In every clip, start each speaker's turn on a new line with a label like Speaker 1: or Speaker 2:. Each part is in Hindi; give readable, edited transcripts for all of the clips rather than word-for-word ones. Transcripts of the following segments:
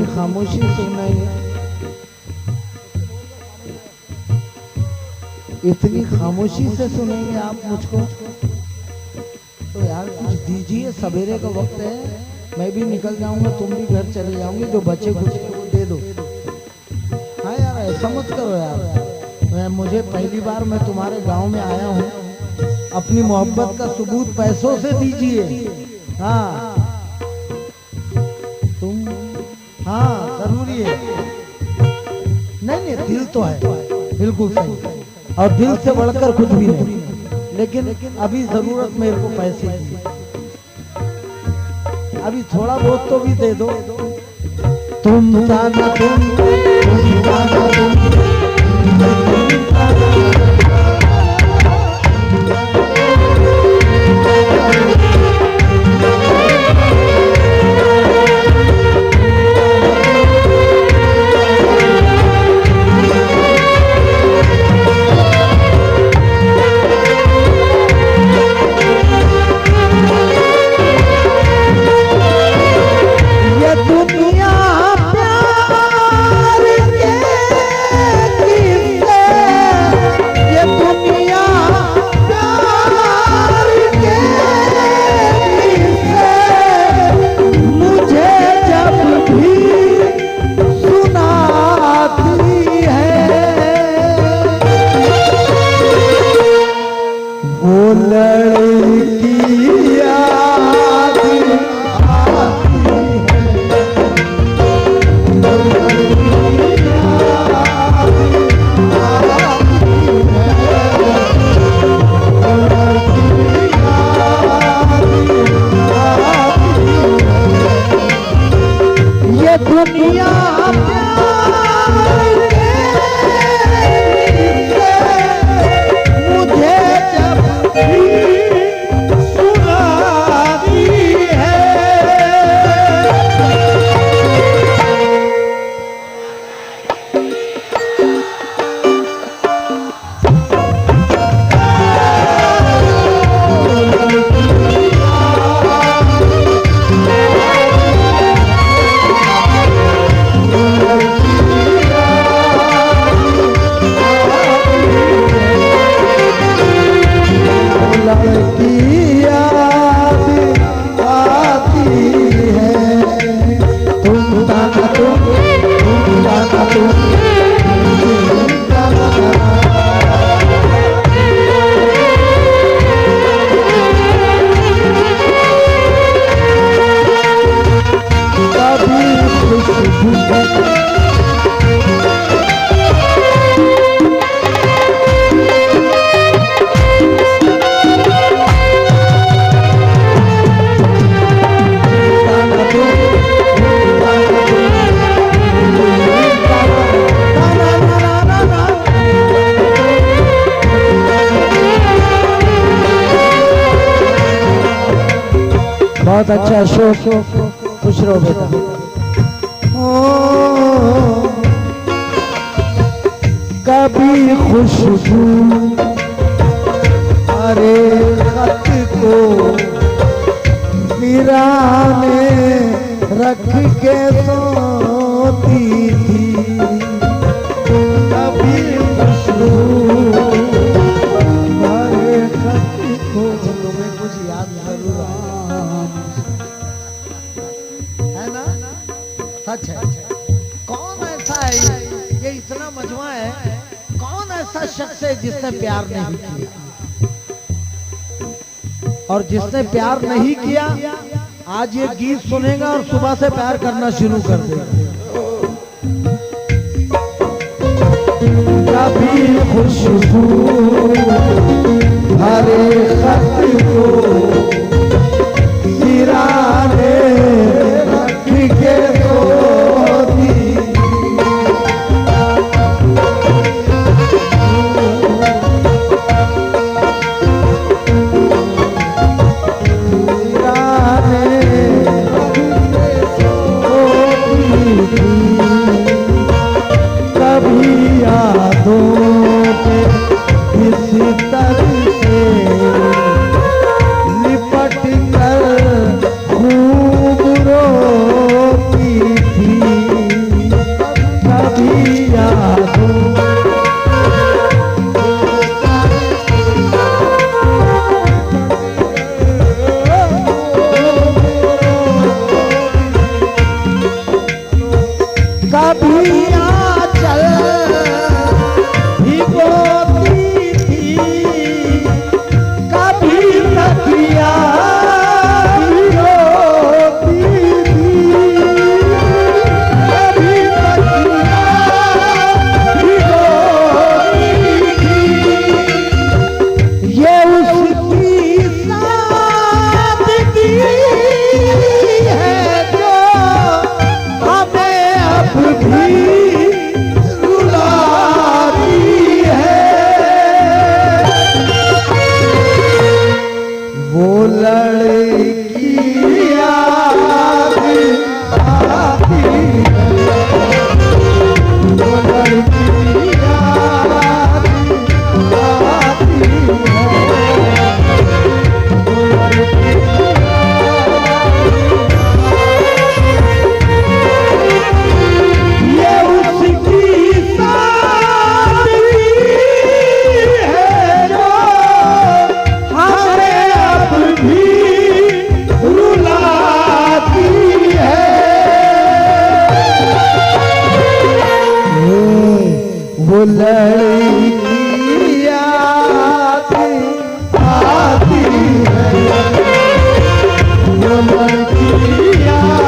Speaker 1: इतनी खामोशी सुनाएंगे, इतनी खामोशी से सुनेंगे आप मुझको? तो यार कुछ दीजिए, सवेरे का वक्त है, मैं भी निकल जाऊंगा, तुम भी घर चले जाओगे, जो बचे कुछ वो दे दो। हाँ यार ऐसा मत करो यार, मुझे पहली बार मैं तुम्हारे गांव में आया हूँ, अपनी मोहब्बत का सबूत पैसों से दीजिए। हाँ तुम, हाँ जरूरी है। नहीं दिल तो है, बिल्कुल सही, और दिल से बढ़कर कुछ भी नहीं, लेकिन अभी जरूरत मेरे को पैसे की, अभी थोड़ा बहुत तो भी दे दो। तुम जाना तुम जाना तुम बहुत अच्छा अशोक, खुश रहो बेटा। कभी खुशबू अरे खत को वीराने रख के सोती थी, कभी खुशबू अरे खत को। तुम्हें कुछ याद जरूर है ना? सच है। कौन ऐसा है, ये इतना मजमा है, कौन ऐसा शख्स है जिसने प्यार नहीं किया? और जिसने प्यार नहीं किया आज ये गीत सुनेगा और सुबह से प्यार करना शुरू कर देगा। कभी खुशबू हरे खत को वीराने रख के सोती, कभी यादों पे इस तरह से कभी आंचल भिगोती थी, कभी तकिया भिगोती थी, कभी तकिया भिगोती थी। ये उसकी सादगी है जो हमें अब भी रुलाती है। वो लड़की याद आती है, वो लड़की याद आती है, वो लड़की ये उसकी सादगी है जो हमें अब भी रुलाती है। वो लड़की याद आती है, वो लड़की याद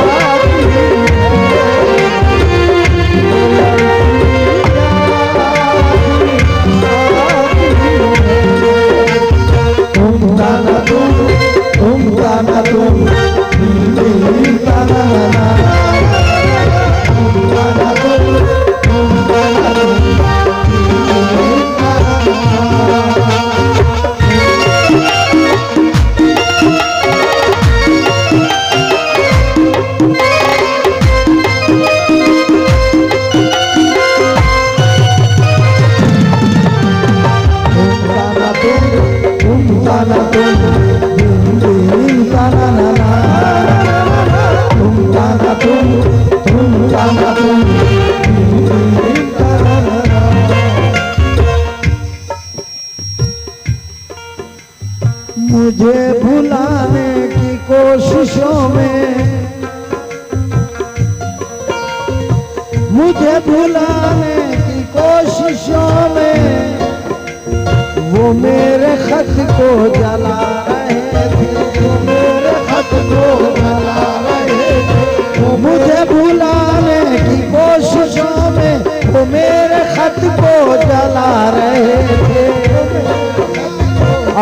Speaker 1: आती है, वो लड़की तुम गाना तुम गाना तुम दिल गाना ना, तुम गाना तुम गाना तुम दिल गाना ना। तुम गाना तुम दिल गाना ना ना, तुम गाना तुम गाना तुम दिल गाना ना ना। मुझे भुलाने की कोशिशों में, मुझे भुलाने की कोशिशों में वो मेरे खत को जला रहे थे, वो मेरे खत को जला रहे थे। वो मुझे भुलाने की कोशिशों में वो मेरे खत को जला रहे थे,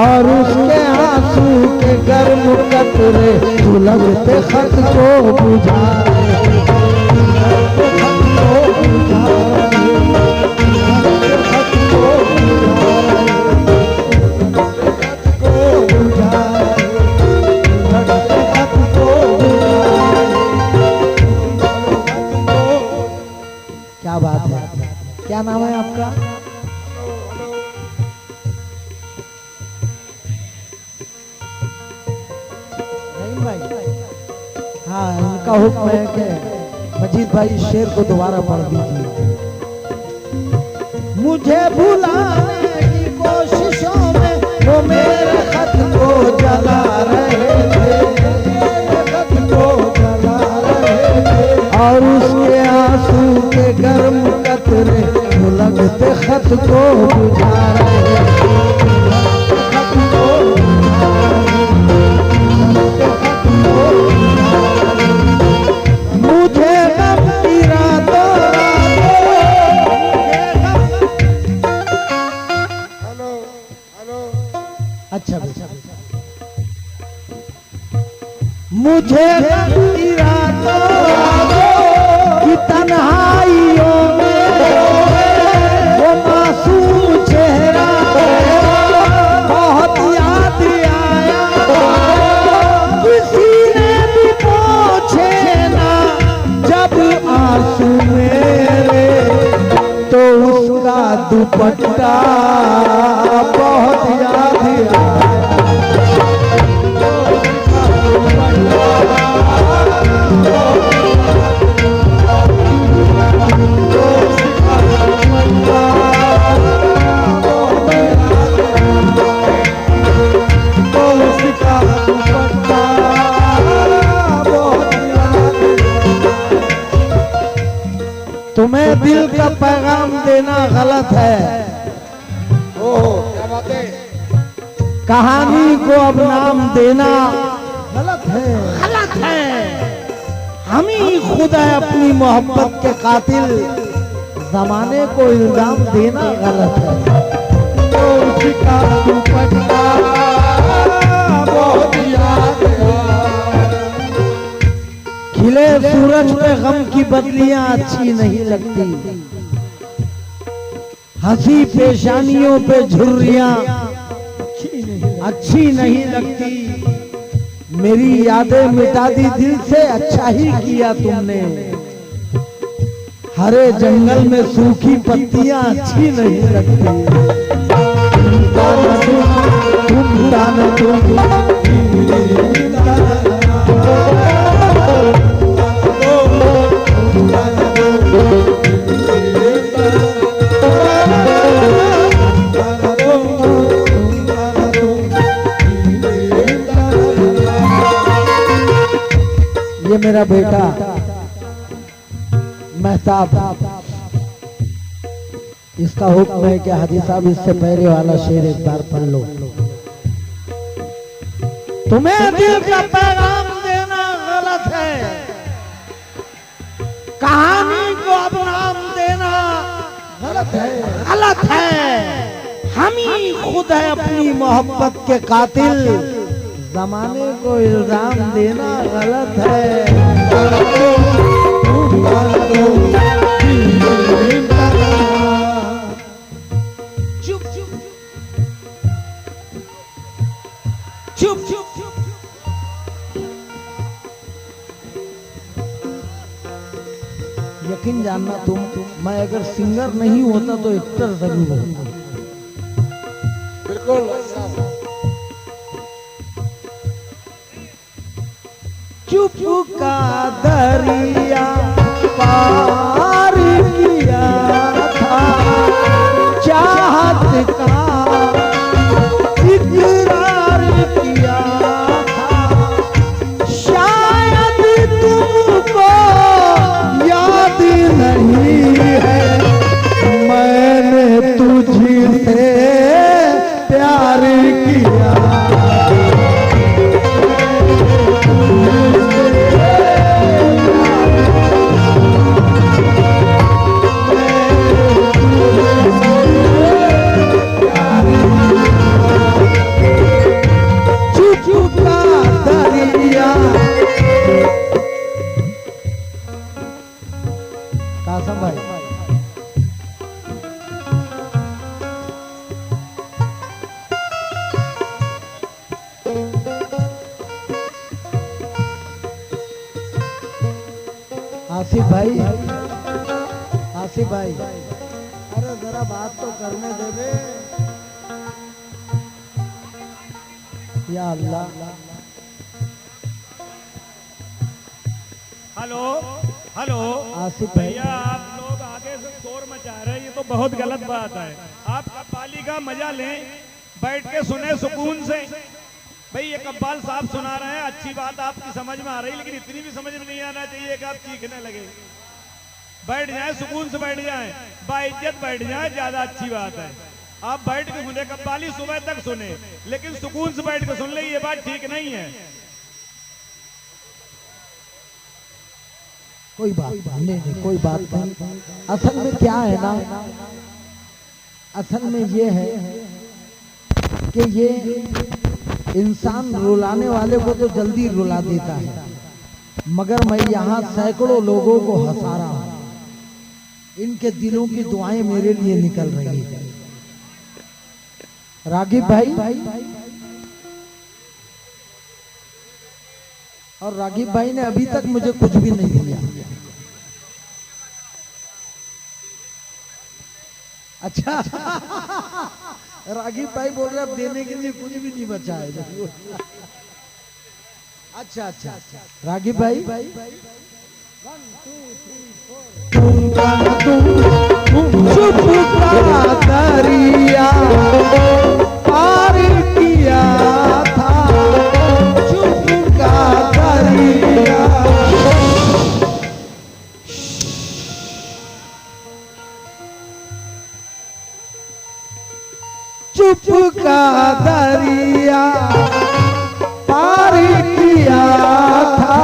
Speaker 1: और उसके आंसू के गर्म कतरे सुलगते खत को बुझा रहे थे, खत को बुझा रहे, खत को बुझा रहे। क्या बात है, क्या नाम है आपका? रहीम भाई। हाँ, इनका हुक्म है कि मजीद भाई शेर को दोबारा पढ़ दीजिए। मुझे भुलाने की कोशिशों में वो मेरे खत को जला रहे थे, खत को जला रहे थे, और उसके आंसू के गर्म कतरे सुलगते खत को बुझा रहे थे, खत को बुझा रहे, खत को बुझा रहे। मुझे गम की रातों अच्छा, मुझे गम की रातों की तन्हाइयों में वो मासूम चेहरा बहुत याद आया। किसी ने भी पूछे ना जब आंसू मेरे, तो उसका दुपट्टा बहुत याद आया। तुम्हें दिल का पैगाम देना गलत है।
Speaker 2: ओहो क्या बात है।
Speaker 1: कहानी को अब नाम देना गलत है, गलत है। हम ही खुद है अपनी मोहब्बत के कातिल, जमाने को इल्जाम देना गलत है। तो उसका दुपट्टा बहुत याद खिले सूरज पे गम की बदलियां अच्छी नहीं लगती, हंसी पेशानियों पे झुर्रियां अच्छी नहीं लगती। मेरी यादें मिटा दी दिल से, अच्छा ही किया तुमने। हरे जंगल में सूखी पत्तियां अच्छी नहीं लगती। ये मेरा बेटा महताब, इसका हुक्म है कि हाजी साहब इससे पहले वाला शेर एक बार पढ़ लो। तुम्हें दिल का पैगाम देना गलत है, कहानी को अब नाम देना गलत है, गलत है। हम ही खुद है अपनी मोहब्बत के कातिल, जमाने को इल्जाम देना गलत है। चुप चुप चुप चुप चुप। यकीन जानना तुम, मैं अगर सिंगर नहीं होता तो एक्टर जरूर होता।
Speaker 2: बिल्कुल।
Speaker 1: चुप का दरिया पार किया था, चाहत का इकरार किया था। शायद तुमको याद नहीं है, मैंने तुझसे प्यार किया। कासम भाई, आसिफ भाई, आसिफ भाई, अरे जरा बात तो करने दे बे। या अल्लाह।
Speaker 3: हेलो हेलो
Speaker 1: आसिफ भाई,
Speaker 3: भैया आप लोग आगे से शोर मचा रहे हैं, ये तो बहुत गलत बात है। आप कव्वाली का मजा लें, बैठ के सुने सुकून से। भाई ये कव्वाल साहब सुना रहे हैं, अच्छी बात आपकी समझ में आ रही, लेकिन इतनी भी समझ में नहीं आना चाहिए कि आप चीखने लगे। बैठ जाए, सुकून से बैठ जाए, बाइज्जत बैठ जाए, ज्यादा अच्छी बात है। आप बैठ के सुने कव्वाली, सुबह तक सुने, लेकिन सुकून से बैठ के सुन ले, ये बात ठीक नहीं है।
Speaker 1: कोई बात नहीं, कोई बात नहीं। असल में क्या है ना, असल में ये है कि ये इंसान रुलाने वाले को तो जल्दी रुला देता है, मगर मैं यहाँ सैकड़ों लोगों को हंसा रहा हूँ। इनके दिलों की दुआएं मेरे लिए निकल रही है। रागिब भाई, और रागिब भाई ने अभी तक मुझे कुछ भी नहीं दिया। अच्छा रागिब भाई बोल रहे अब देने के लिए कुछ भी नहीं बचा है। अच्छा अच्छा रागिब भाई, 1 2 3 4। चुप का दरिया पार किया था, चुप का दरिया। दरिया पार किया था।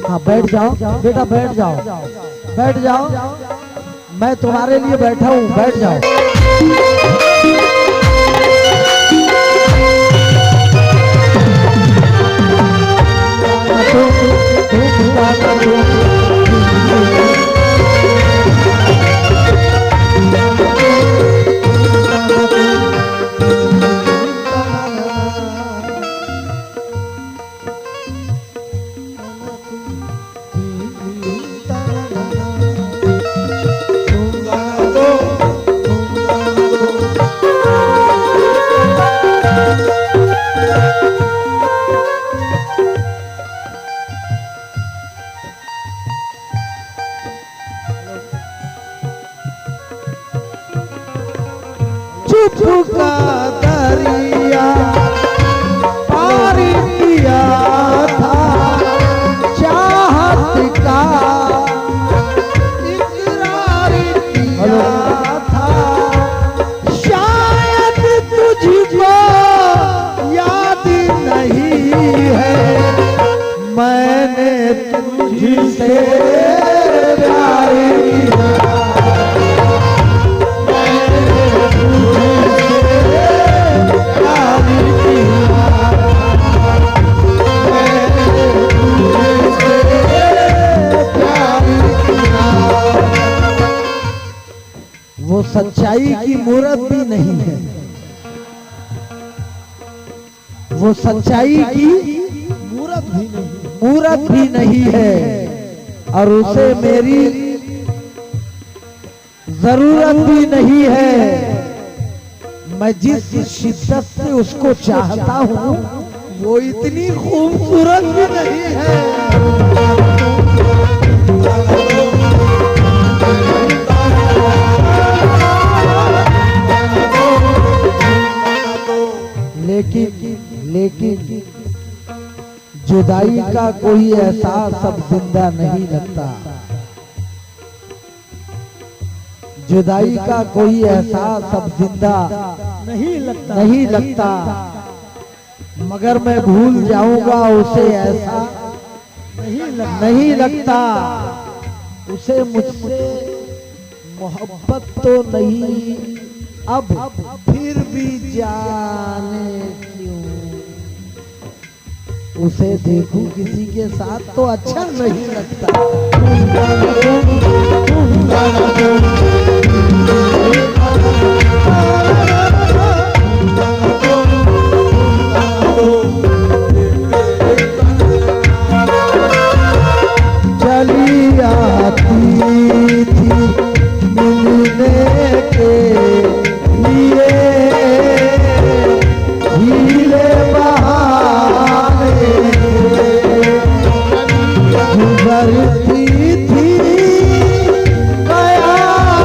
Speaker 1: हाँ बैठ जाओ बेटा, बैठ जाओ, बैठ जाओ, मैं तुम्हारे लिए बैठा हूँ, बैठ जाओ। चुप का दरिया पार किया था, चाहत का इकरार किया था। शायद तुझको याद नहीं है, मैंने तुझसे प्यार किया। वो सच्चाई की मूरत भी नहीं है, वो सच्चाई की मूरत भी नहीं है, और उसे मेरी जरूरत भी नहीं है। मैं जिस शिद्दत से उसको चाहता हूँ वो इतनी खूबसूरत भी नहीं है। लेकिन जुदाई का कोई एहसास अब जिंदा नहीं लगता, जुदाई का कोई एहसास अब जिंदा नहीं लगता, मगर मैं भूल जाऊंगा उसे ऐसा नहीं लगता। उसे मुझसे मोहब्बत तो नहीं, अब फिर भी जाने क्यों उसे देखूं किसी के साथ तो अच्छा नहीं लगता। चली आती थी मिलने के लिए, हीरे बहाने गुजरती थी कयामत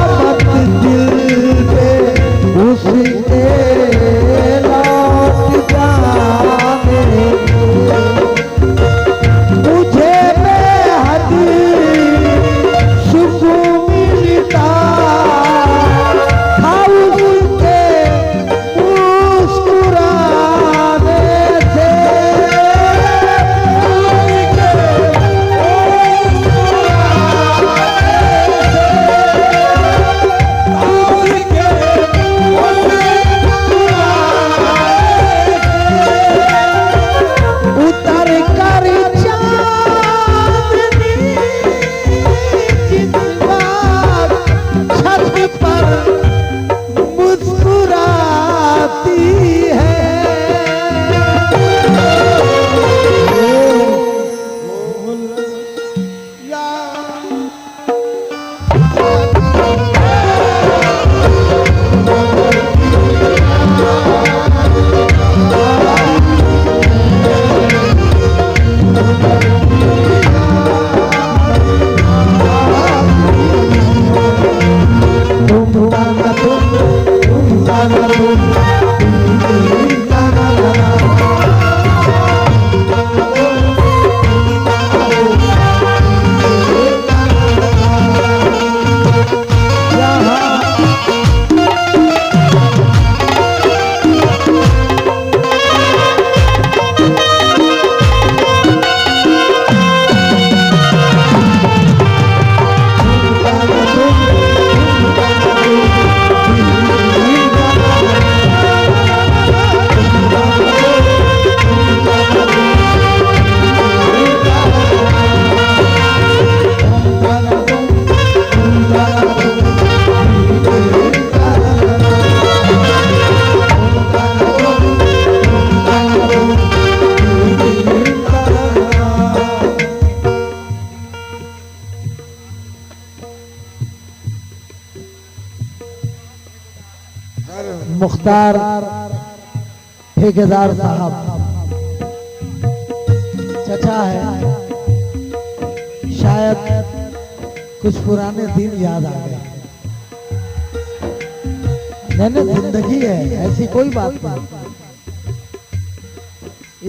Speaker 1: मुख्तार ठेकेदार साहब चचा है, शायद कुछ पुराने दिन याद आ गए। नहीं, जिंदगी है, ऐसी कोई बात नहीं,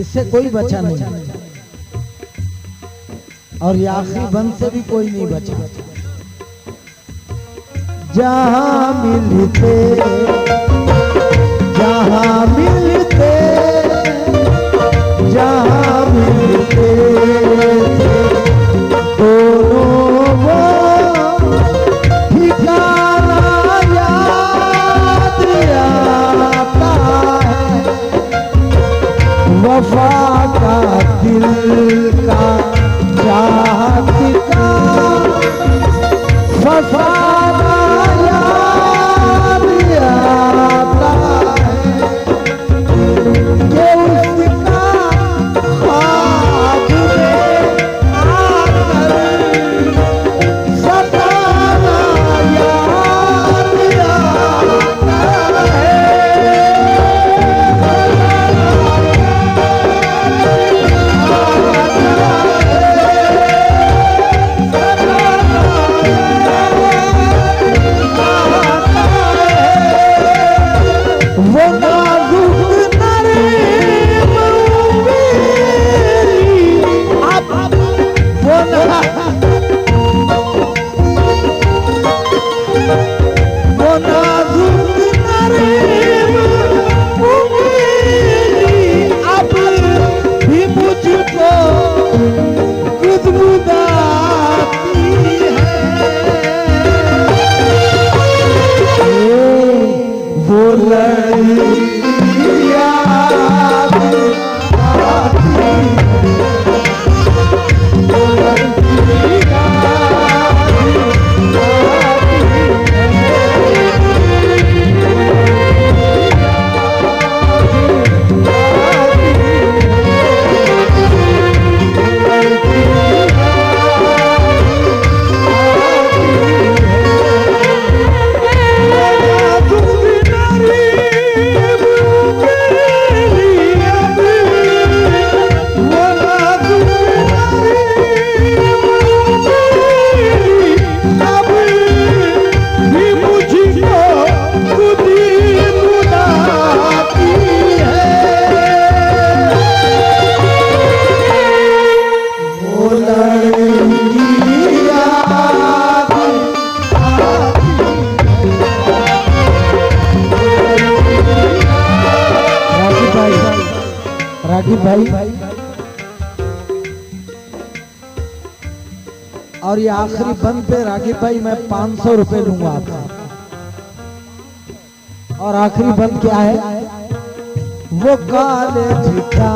Speaker 1: इससे कोई बचा नहीं, और ये आखिरी बंद से भी कोई नहीं बचा। जहां मिलते जहां मिलते जहां मिलते दोनों वो ठिकाना याद आता है, वफा का दिल का चाहत का फसाना याद आता है, कि उसका ख्वाब में आकर सताना याद आता है। राजीव भाई, और ये आखिरी बंद पे राजीव भाई मैं 500 रुपए लूंगा आपका। और आखिरी बंद क्या है? वो काले चिट्ठा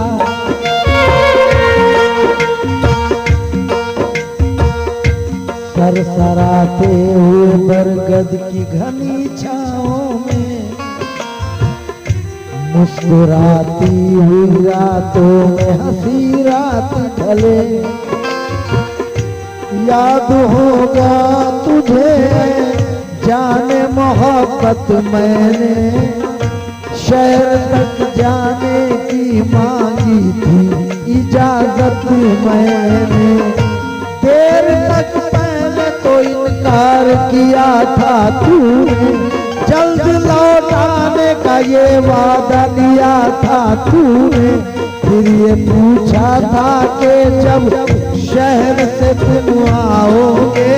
Speaker 1: सरसराते हुए बरगद की घनी छाओं में मुस्कुराती हुई रातों में हंसी रात ढले, याद होगा तुझे जाने मोहब्बत मैंने शहर तक जाने की मांगी थी इजाजत मैंने, देर तक मैंने तो इनकार किया था तूने, जल्द लौटाने का ये वादा लिया था तूने, फिर ये पूछा था कि जब शहर से तुम आओगे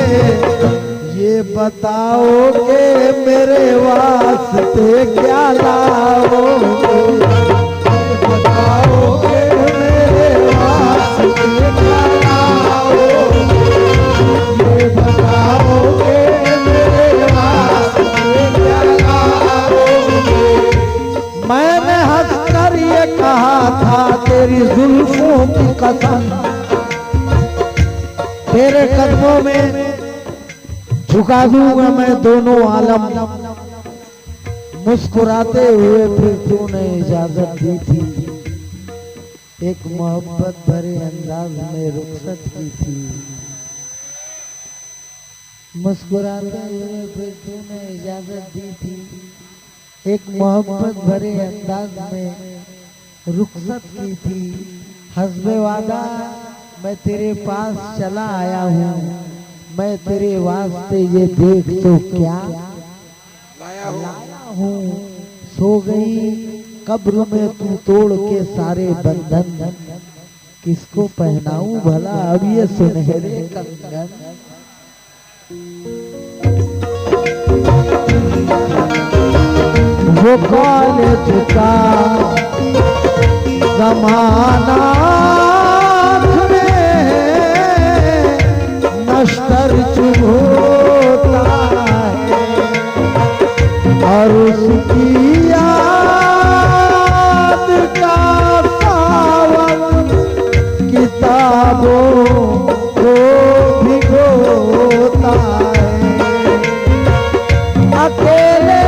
Speaker 1: ये बताओगे मेरे वास्ते क्या लाओगे, बताओगे मेरे वास्ते क्या लाओगे, ये बताओगे मेरे वास्ते क्या लाओगे। मैंने हंसकर ये कहा था तेरी जुल्फों की कसम, तेरे कदमों में झुका दूंगा मैं दोनों आलम, मुस्कुराते हुए फिर तूने इजाजत दी थी, एक मोहब्बत भरे अंदाज में रुखसत की थी, मुस्कुराते हुए फिर तूने इजाजत दी थी, एक मोहब्बत भरे अंदाज में रुखसत की थी। हस्बे वादा मैं तेरे पास चला आया हूँ, मैं तेरे वास्ते ये देख तो क्या
Speaker 2: लाया हूँ।
Speaker 1: लाया हूँ। सो गई कब्र में तू तोड़ के सारे बंधन, किसको पहनाऊं भला अब ये सुनहरे कंगन। वो कॉलेज का जमाना नश्तर चुभोता है और उसकी याद का सावन किताबों को भिगोता है। अकेले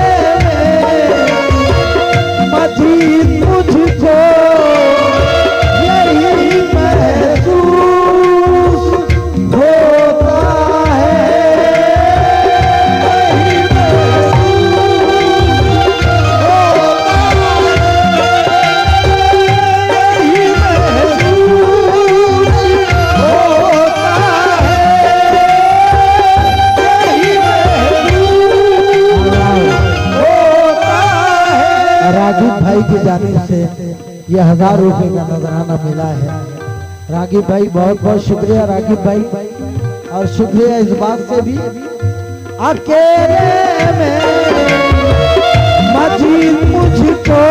Speaker 1: मजीद मुझको यही महसूस होता है, यही रागिब भाई की जानिब से ये 1000 रुपए का नजराना मिला है। रागिब भाई बहुत बहुत शुक्रिया रागिब भाई, और शुक्रिया इस बात से भी अकेले में मजीद मुझको